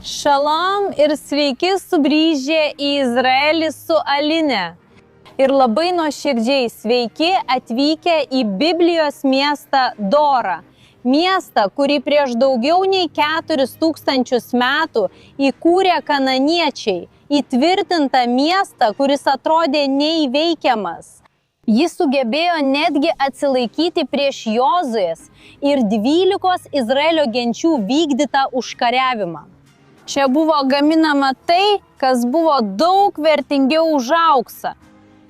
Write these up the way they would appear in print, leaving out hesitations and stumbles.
Šalom ir sveiki sugrįžę į Izraelį su Aline. Ir labai nuoširdžiai sveiki atvykę į Biblijos miestą Dorą. Miestą, kurį prieš daugiau nei 4000 metų įkūrė kananiečiai. Įtvirtintą miestą, kuris atrodė neįveikiamas. Jis sugebėjo netgi atsilaikyti prieš Jozuės ir 12 Izraelio genčių vykdytą užkariavimą. Čia buvo gaminama tai, kas buvo daug vertingiau už auksą.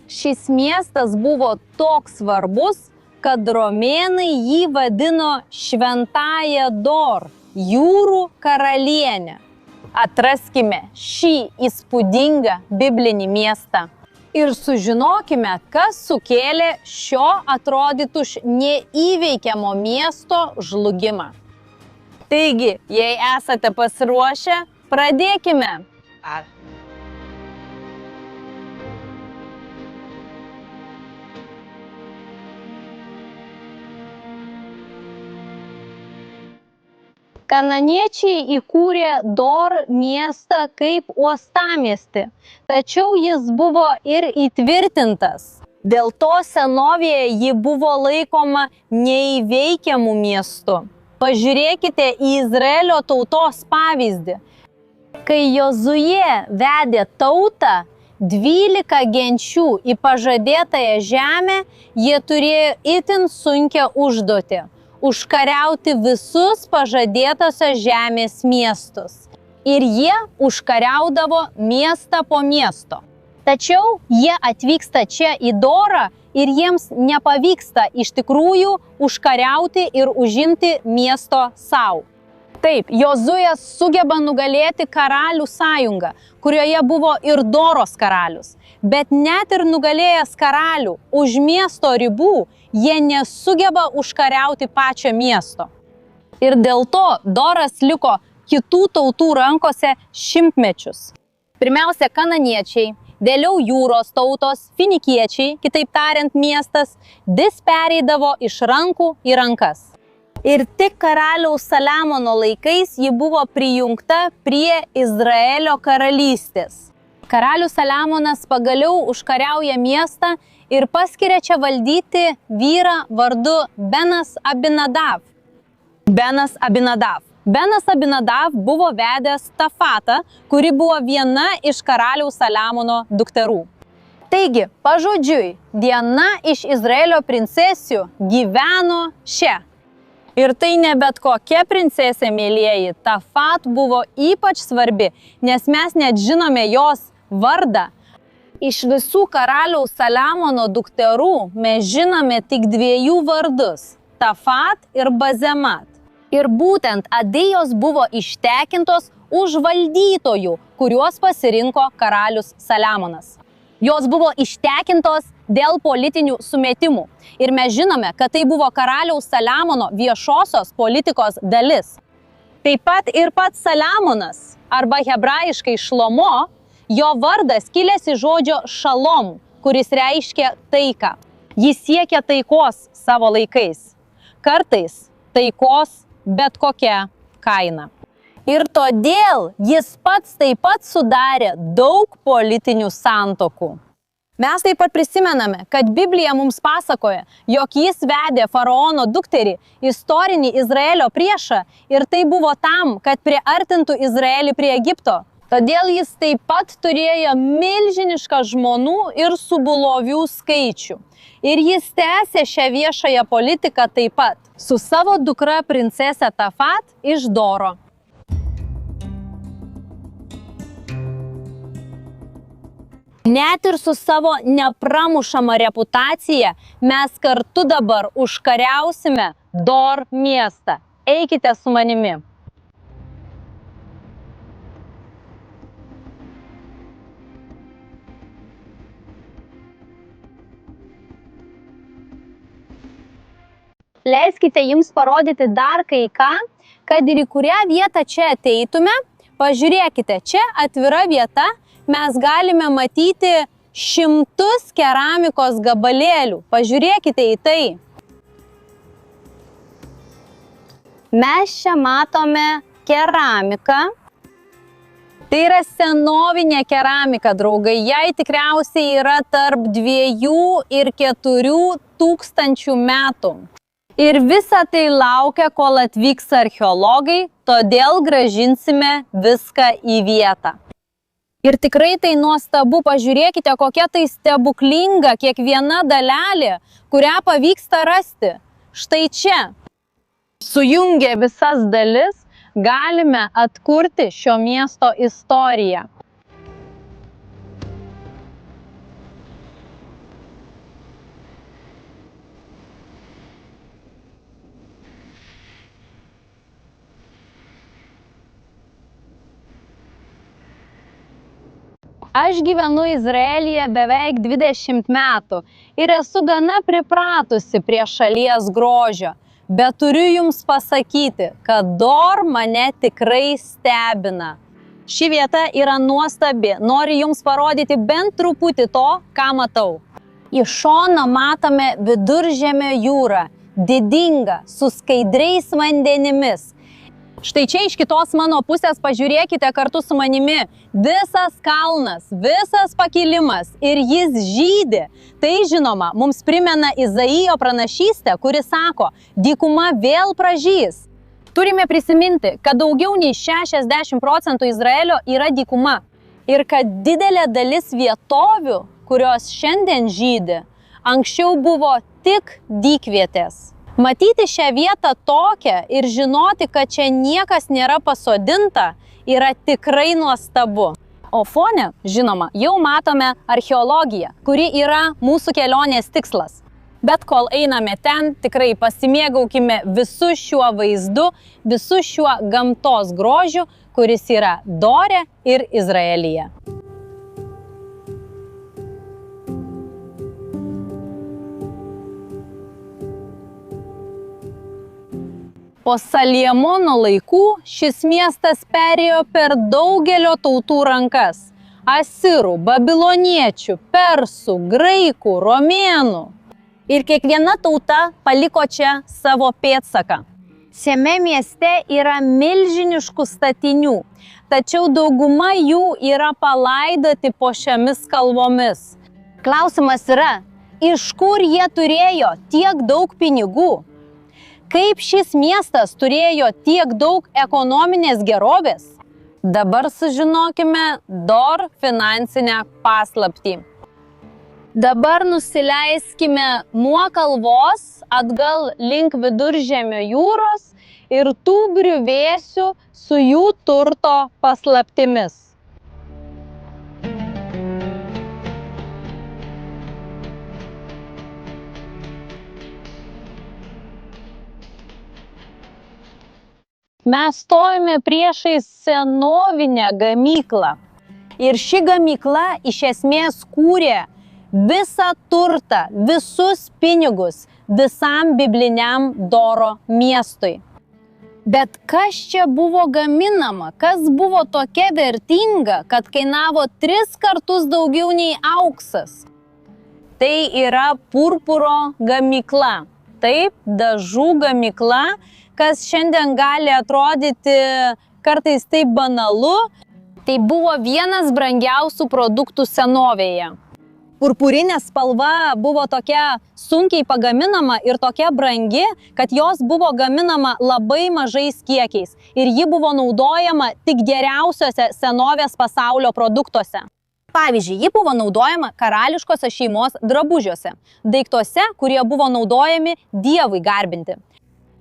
Šis miestas buvo toks svarbus, kad romėnai jį vadino Šventąja Dor, jūrų karalienė. Atraskime šį įspūdingą biblinį miestą ir sužinokime, kas sukėlė šio atrodytų neįveikiamo miesto žlugimą. Taigi, jei esate pasiruošę, pradėkime. Kananiečiai įkūrė Dor miestą kaip uostamiestį, tačiau jis buvo ir įtvirtintas. Dėl to senovėje ji buvo laikoma neįveikiamu miestu. Pažiūrėkite į Izraelio tautos pavyzdį. Kai Jozuė vedė tautą, 12 genčių į pažadėtąją žemę, jie turėjo itin sunkią užduotį – užkariauti visus pažadėtosios žemės miestus. Ir jie užkariaudavo miestą po miesto. Tačiau jie atvyksta čia į Dorą ir jiems nepavyksta iš tikrųjų užkariauti ir užimti miesto savo. Taip, Jozuės sugeba nugalėti karalių sąjungą, kurioje buvo ir Doros karalius. Bet net ir nugalėjęs karalių už miesto ribų, jie nesugeba užkariauti pačio miesto. Ir dėl to Doras liko kitų tautų rankose šimtmečius. Pirmiausia, kananiečiai, vėliau jūros tautos, finikiečiai, kitaip tariant miestas, vis pereidavo iš rankų į rankas. Ir tik karaliaus Saliamono laikais ji buvo prijungta prie Izraelio karalystės. Karalius Saliamonas pagaliau užkariauja miestą ir paskiria čia valdyti vyrą vardu Benas Abinadav. Benas Abinadav buvo vedęs Tafatą, kuri buvo viena iš karaliaus Saliamono dukterų. Taigi, pažodžiui, viena iš Izraelio princesių gyveno čia. Ir tai ne bet kokia princesė, mėlieji. Tafat buvo ypač svarbi, nes mes net žinome jos vardą. Iš visų karaliaus Saliamono dukterų mes žinome tik 2 vardus – Tafat ir Bazemat. Ir būtent abejos buvo ištekintos už valdytojų, kuriuos pasirinko karalius Saliamonas. Jos buvo ištekintos dėl politinių sumetimų. Ir mes žinome, kad tai buvo karaliaus Saliamono viešosios politikos dalis. Taip pat ir pats Saliamonas, arba hebrajiškai Šlomo, jo vardas kilęs iš žodžio šalom, kuris reiškia taiką. Jis siekia taikos savo laikais. Kartais taikos bet kokia kaina. Ir todėl jis pats taip pat sudarė daug politinių santuokų. Mes taip pat prisimename, kad Biblija mums pasakoja, jog jis vedė faraono dukterį, istorinį Izraelio priešą, ir tai buvo tam, kad priartintų Izraelį prie Egipto. Todėl jis taip pat turėjo milžinišką žmonų ir subulovių skaičių. Ir jis tęsė šią viešąją politiką taip pat su savo dukra princese Tafat iš Doro. Net ir su savo nepramušama reputacija mes kartu dabar užkariausime Dor miestą. Eikite su manimi. Leiskite jums parodyti dar kai ką, kad ir į kurią vietą čia ateitume. Pažiūrėkite, čia atvira vieta. Mes galime matyti 100 keramikos gabalėlių. Pažiūrėkite į tai. Mes čia matome keramiką, Tai yra senovinė keramika, draugai. Jai tikriausiai yra tarp 2 ir 4 tūkstančių metų. Ir visa tai laukia, kol atvyks archeologai, todėl grąžinsime viską į vietą. Ir tikrai tai nuostabu, pažiūrėkite, kokia tai stebuklinga kiekviena dalelė, kurią pavyksta rasti. Štai čia. Sujungę visas dalis, galime atkurti šio miesto istoriją. Aš gyvenu Izraelyje beveik 20 metų ir esu gana pripratusi prie šalies grožio, bet turiu jums pasakyti, kad Dor mane tikrai stebina. Ši vieta yra nuostabi, noriu jums parodyti bent truputį to, ką matau. Iš šono matome Viduržemio jūrą, didingą, su skaidriais vandenimis. Štai čia iš kitos mano pusės pažiūrėkite kartu su manimi. Visas kalnas, visas pakilimas ir jis žydi. Tai žinoma, mums primena Izaijo pranašystę, kuri sako, dykuma vėl pražys. Turime prisiminti, kad daugiau nei 60% Izraelio yra dykuma. Ir kad didelė dalis vietovių, kurios šiandien žydi, anksčiau buvo tik dykvietės. Matyti šią vietą tokią ir žinoti, kad čia niekas nėra pasodinta, yra tikrai nuostabu. O fone, žinoma, jau matome archeologiją, kuri yra mūsų kelionės tikslas. Bet kol einame ten, tikrai pasimėgaukime visu šiuo vaizdu, visu šiuo gamtos grožiu, kuris yra Dore ir Izraelyje. Po Saliemono laikų šis miestas perėjo per daugelio tautų rankas – asirų, babiloniečių, persų, graikų, romėnų. Ir kiekviena tauta paliko čia savo pėdsaką. Šiame mieste yra milžiniškų statinių, tačiau dauguma jų yra palaidoti po šiomis kalvomis. Klausimas yra, iš kur jie turėjo tiek daug pinigų? Kaip šis miestas turėjo tiek daug ekonominės gerovės? Dabar sužinokime Dor finansinę paslaptį. Dabar nusileiskime nuo kalvos atgal link Viduržemio jūros ir tų griuvėsių su jų turto paslaptimis. Mes stovime priešais senovinę gamyklą. Ir ši gamykla iš esmės kūrė visą turtą, visus pinigus visam bibliniam Doro miestui. Bet kas čia buvo gaminama, kas buvo tokia vertinga, kad kainavo 3 kartus daugiau nei auksas? Tai yra purpuro gamykla. Taip, dažų gamykla, kas šiandien gali atrodyti kartais taip banalu, tai buvo vienas brangiausių produktų senovėje. Purpurinė spalva buvo tokia sunkiai pagaminama ir tokia brangi, kad jos buvo gaminama labai mažais kiekiais ir ji buvo naudojama tik geriausiose senovės pasaulio produktuose. Pavyzdžiui, ji buvo naudojama karališkose šeimos drabužiuose, daiktuose, kurie buvo naudojami Dievui garbinti.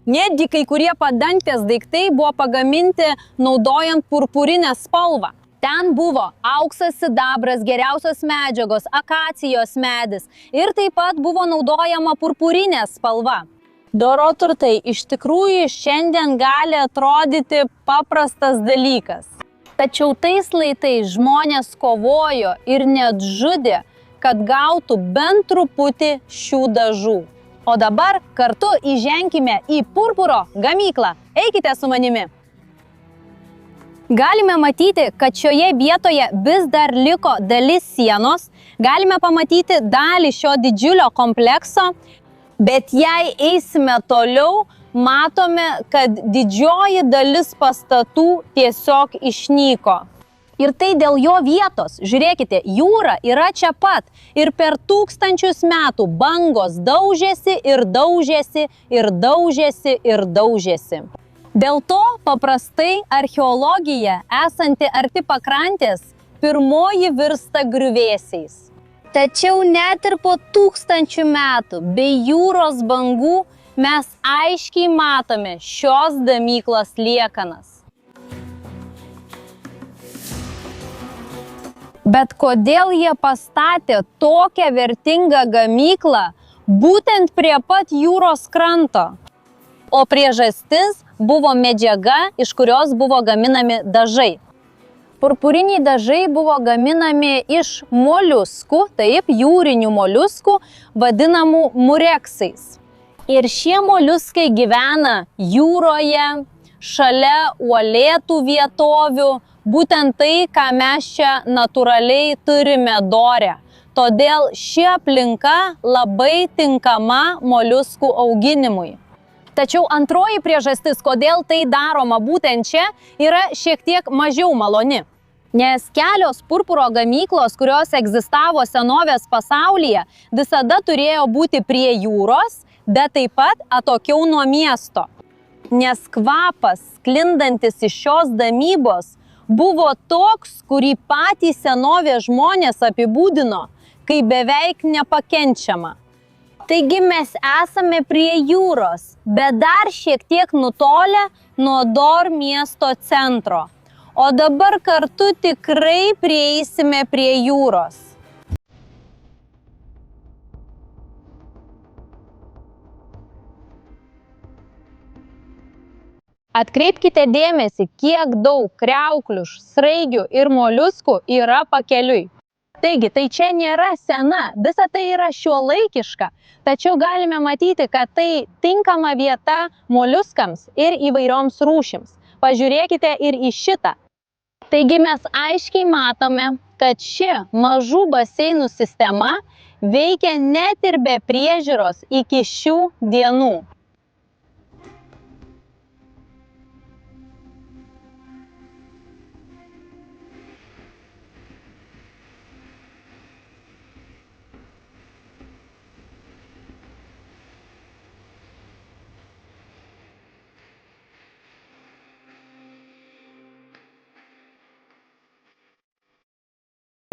Netgi kai kurie padangtės daiktai buvo pagaminti naudojant purpurinę spalvą. Ten buvo auksas, sidabras, geriausios medžiagos, akacijos medis ir taip pat buvo naudojama purpurinė spalva. Doro turtai iš tikrųjų šiandien gali atrodyti paprastas dalykas. Tačiau tais laikais žmonės kovojo ir net žudė, kad gautų bent truputį šių dažų. O dabar kartu įženkime į purpuro gamyklą. Eikite su manimi. Galime matyti, kad šioje vietoje vis dar liko dalis sienos. Galime pamatyti dalį šio didžiulio komplekso, bet jei eisime toliau, matome, kad didžioji dalis pastatų tiesiog išnyko. Ir tai dėl jo vietos. Žiūrėkite, jūra yra čia pat. Ir per tūkstančius metų bangos daužėsi ir daužėsi ir daužėsi ir daužėsi. Dėl to paprastai archeologija, esanti arti pakrantės, pirmoji virsta griuvėsiais. Tačiau net ir po tūkstančių metų bei jūros bangų mes aiškiai matome šios gamyklos liekanas. Bet kodėl jie pastatė tokią vertingą gamyklą būtent prie pat jūros kranto? O priežastis buvo medžiaga, iš kurios buvo gaminami dažai. Purpuriniai dažai buvo gaminami iš moliuskų, taip, jūrinių moliuskų, vadinamų mureksais. Ir šie moliuskai gyvena jūroje, šalia uolėtų vietovių, būtent tai, ką mes čia natūraliai turime Dore. Todėl ši aplinka labai tinkama moliuskų auginimui. Tačiau antroji priežastis, kodėl tai daroma būtent čia, yra šiek tiek mažiau maloni. Nes kelios purpuro gamyklos, kurios egzistavo senovės pasaulyje, visada turėjo būti prie jūros, bet taip pat atokiau nuo miesto. Nes kvapas, sklindantis iš šios gamybos, buvo toks, kurį patys senovės žmonės apibūdino kaip beveik nepakenčiamą. Taigi mes esame prie jūros, bet dar šiek tiek nutolę nuo Dor miesto centro. O dabar kartu tikrai prieisime prie jūros. Atkreipkite dėmesį, kiek daug kriauklių, sraigių ir moliuskų yra pakeliui. Taigi, tai čia nėra sena, visa tai yra šiuolaikiška, tačiau galime matyti, kad tai tinkama vieta moliuskams ir įvairioms rūšims. Pažiūrėkite ir į šitą. Taigi mes aiškiai matome, kad ši mažų baseinų sistema veikia net ir be priežiūros iki šių dienų.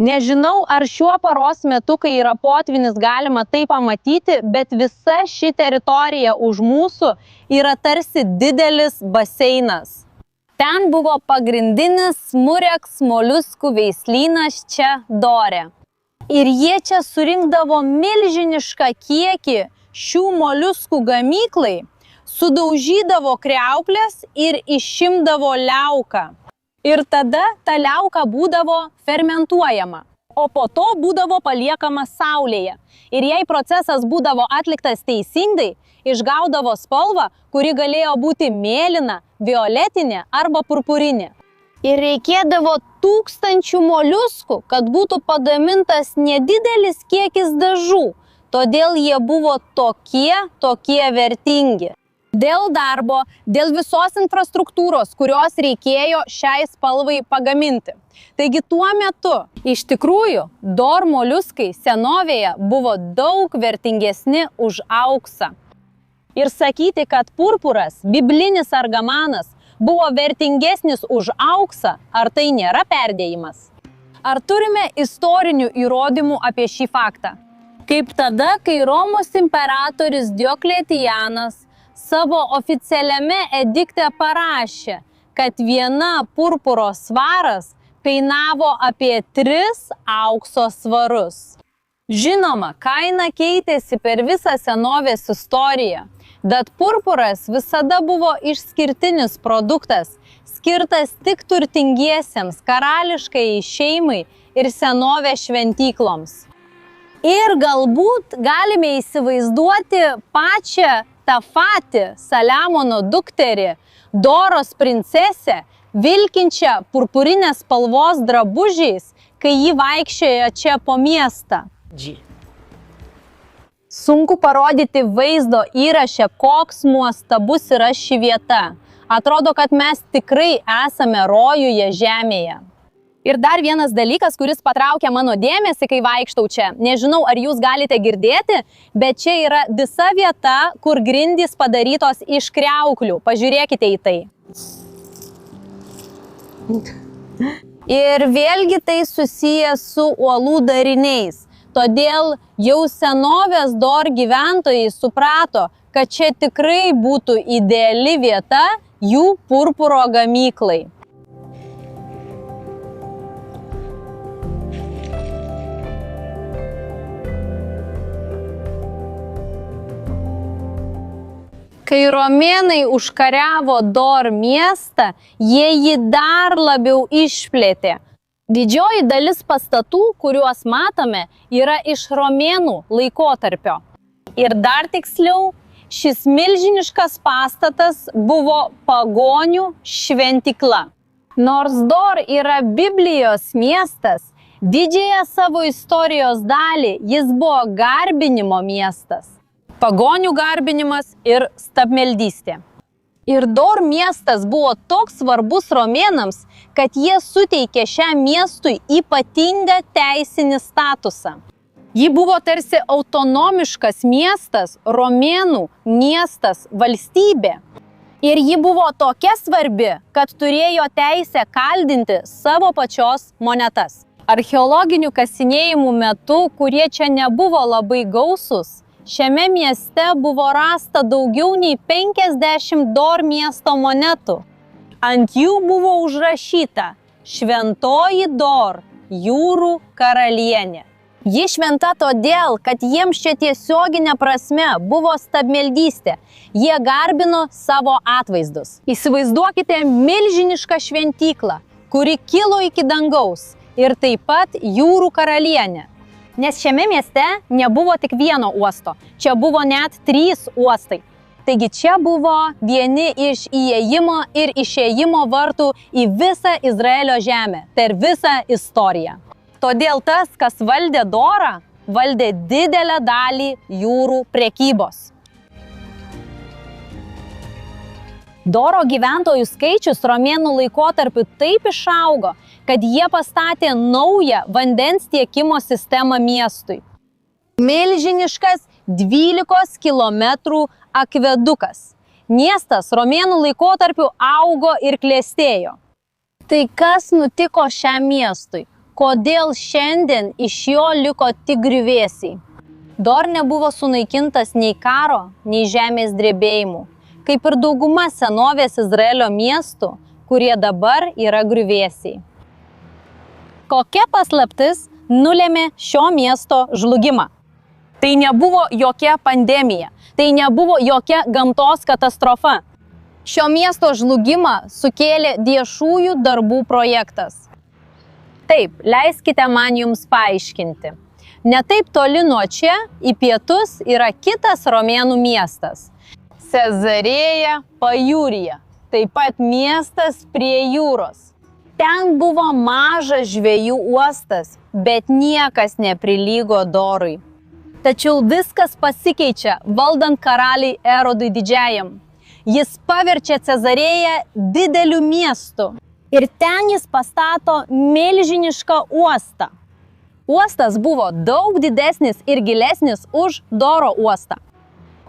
Nežinau, ar šiuo paros metu, kai yra potvynis, galima tai pamatyti, bet visa ši teritorija už mūsų yra tarsi didelis baseinas. Ten buvo pagrindinis mureks moliuskų veislynas čia Dore. Ir jie čia surinkdavo milžinišką kiekį šių moliuskų gamyklai, sudaužydavo kriauklės ir išimdavo liauką. Ir tada ta liauka būdavo fermentuojama, o po to būdavo paliekama saulėje. Ir jei procesas būdavo atliktas teisingai, išgaudavo spalvą, kuri galėjo būti mėlyna, violetinė arba purpurinė. Ir reikėdavo tūkstančių moliuskų, kad būtų pagamintas nedidelis kiekis dažų, todėl jie buvo tokie vertingi. Dėl darbo, dėl visos infrastruktūros, kurios reikėjo šiai spalvai pagaminti. Taigi tuo metu, iš tikrųjų, Dor moliuskai senovėje buvo daug vertingesni už auksą. Ir sakyti, kad purpuras, biblinis argamanas, buvo vertingesnis už auksą, ar tai nėra perdėjimas? Ar turime istorinių įrodymų apie šį faktą? Kaip tada, kai Romos imperatorius Diokletianas savo oficialiame edikte parašė, kad viena purpuro svaras kainavo apie 3 aukso svarus. Žinoma, kaina keitėsi per visą senovės istoriją, bet purpuras visada buvo išskirtinis produktas, skirtas tik turtingiesiems, karališkai šeimai ir senovės šventykloms. Ir galbūt galime įsivaizduoti pačią Tafati, Saliamono dukterį, Doros princesę, vilkinčią purpurinės spalvos drabužiais, kai ji vaikščiojo čia po miestą. Sunku parodyti vaizdo įraše, koks nuostabus yra ši vieta. Atrodo, kad mes tikrai esame rojuje žemėje. Ir dar vienas dalykas, kuris patraukia mano dėmesį, kai vaikštau čia. Nežinau, ar jūs galite girdėti, bet čia yra visa vieta, kur grindys padarytos iš kriauklių. Pažiūrėkite į tai. Ir vėlgi tai susiję su uolų dariniais. Todėl jau senovės Dor gyventojai suprato, kad čia tikrai būtų ideali vieta jų purpuro gamyklai. Kai romėnai užkariavo Dor miestą, jie jį dar labiau išplėtė. Didžioji dalis pastatų, kuriuos matome, yra iš romėnų laikotarpio. Ir dar tiksliau, šis milžiniškas pastatas buvo pagonių šventykla. Nors Dor yra Biblijos miestas, didžiąją savo istorijos dalį jis buvo garbinimo miestas. Pagonių garbinimas ir stabmeldystė. Ir Dor miestas buvo toks svarbus romėnams, kad jie suteikė šiam miestui ypatingą teisinį statusą. Ji buvo tarsi autonomiškas miestas, romėnų miestas, valstybė. Ir ji buvo tokia svarbi, kad turėjo teisę kaldinti savo pačios monetas. Archeologinių kasinėjimų metu, kurie čia nebuvo labai gausus, šiame mieste buvo rasta daugiau nei 50 Dor miesto monetų. Ant jų buvo užrašyta Šventoji Dor, jūrų karalienė. Ji šventa todėl, kad jiems čia tiesioginė prasme buvo stabmeldystė. Jie garbino savo atvaizdus. Įsivaizduokite milžinišką šventyklą, kuri kilo iki dangaus ir taip pat jūrų karalienė. Nes šiame mieste nebuvo tik vieno uosto, čia buvo net 3 uostai. Taigi čia buvo vieni iš įėjimo ir išėjimo vartų į visą Izraelio žemę, per visą istoriją. Todėl tas, kas valdė Dorą, valdė didelę dalį jūrų prekybos. Doro gyventojų skaičius romėnų laikotarpiu taip išaugo, kad jie pastatė naują vandens tiekimo sistemą miestui. Milžiniškas 12 km akvedukas. Miestas romėnų laikotarpiu augo ir klestėjo. Tai kas nutiko šiam miestui? Kodėl šiandien iš jo liko tik griuvėsiai? Dor nebuvo sunaikintas nei karo, nei žemės drebėjimų, kaip ir dauguma senovės Izraelio miestų, kurie dabar yra griuvėsiai. Kokia paslaptis nulėmė šio miesto žlugimą? Tai nebuvo jokia pandemija, tai nebuvo jokia gamtos katastrofa. Šio miesto žlugimą sukėlė viešųjų darbų projektas. Taip, leiskite man jums paaiškinti. Ne taip toli nuo čia, į pietus, yra kitas romėnų miestas – Cezarėja Pajūryje, taip pat miestas prie jūros. Ten buvo mažas žvejų uostas, bet niekas neprilygo Dorui. Tačiau viskas pasikeičia valdant karaliui Erodui Didžiajam. Jis paverčia Cezarėją dideliu miestu ir ten jis pastato milžinišką uostą. Uostas buvo daug didesnis ir gilesnis už Doro uostą.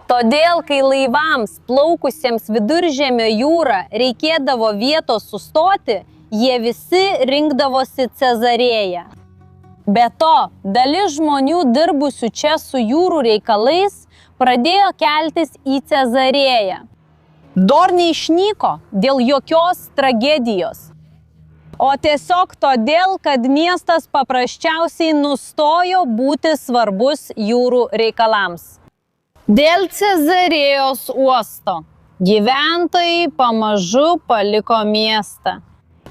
Todėl, kai laivams plaukusiems Viduržemio jūrą reikėdavo vietos sustoti, jie visi rinkdavosi Cezarėją. Be to, dalis žmonių dirbusių čia su jūrų reikalais pradėjo keltis į Cezarėją. Dor neišnyko dėl jokios tragedijos, o tiesiog todėl, kad miestas paprasčiausiai nustojo būti svarbus jūrų reikalams. Dėl Cezarėjos uosto gyventojai pamažu paliko miestą.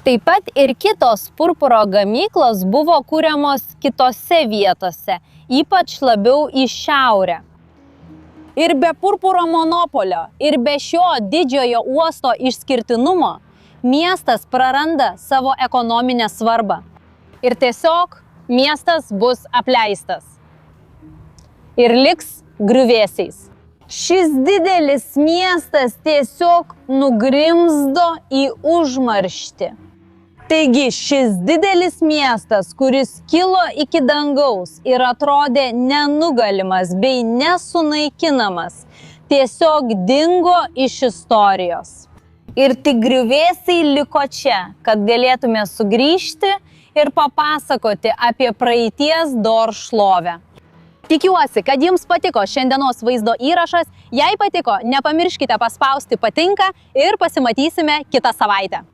Taip pat ir kitos purpuro gamyklos buvo kuriamos kitose vietose, ypač labiau į šiaurę. Ir be purpuro monopolio, ir be šio didžiojo uosto išskirtinumo, miestas praranda savo ekonominę svarbą. Ir tiesiog miestas bus apleistas. Ir liks griuvėsiais. Šis didelis miestas tiesiog nugrimzdo į užmarštį. Taigi šis didelis miestas, kuris kilo iki dangaus ir atrodė nenugalimas bei nesunaikinamas, tiesiog dingo iš istorijos. Ir tik griuvėsiai liko čia, kad galėtume sugrįžti ir papasakoti apie praeities Dor šlovę. Tikiuosi, kad jums patiko šiandienos vaizdo įrašas. Jei patiko, nepamirškite paspausti patinka ir pasimatysime kitą savaitę.